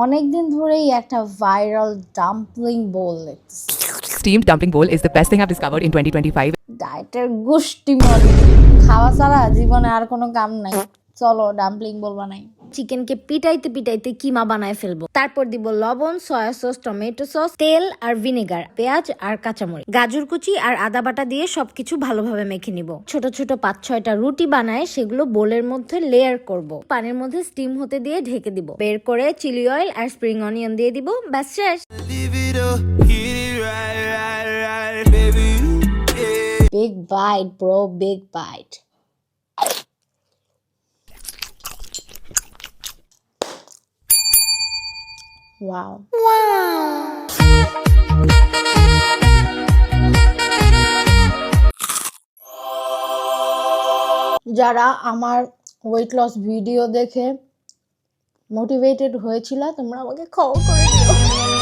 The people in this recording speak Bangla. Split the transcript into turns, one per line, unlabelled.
অনেকদিন ধরেই একটা ভাইরাল ডাম্পলিং বোল দেখতেছি।
Steamed dumpling bowl is the best thing I've discovered in 2025.
ডায়েটের গোষ্ঠী মরি, খাওয়া ছাড়া জীবনে আর কোনো কাম নাই। চলো ডাম্পলিং বোল বানাই।
চিকেনকে পিটাইতে পিটাইতে কিমা বানায় ফেলবো। তারপর দিব লবণ, সয়া সস, টমেটো সস, তেল আর ভিনেগার, পেঁয়াজ আর কাঁচামরিচ, গাজর কুচি আর আদা বাটা দিয়ে সবকিছু ভালোভাবে মেখে নিব। ছোট ছোট 5-6টা রুটি বানায় সেগুলো বোলের মধ্যে লেয়ার করব। পানির মধ্যে স্টিম হতে দিয়ে ঢেকে দিব। বের করে চিলি অয়েল আর স্প্রিং অনিয়ন দিয়ে দিব, ব্যাস শেষ।
Big byte bro, big byte. Wow. যারা আমার ওয়েট লস ভিডিও দেখে মোটিভেটেড হয়েছিল, তোমরা আমাকে ক্ষমা করে দিও।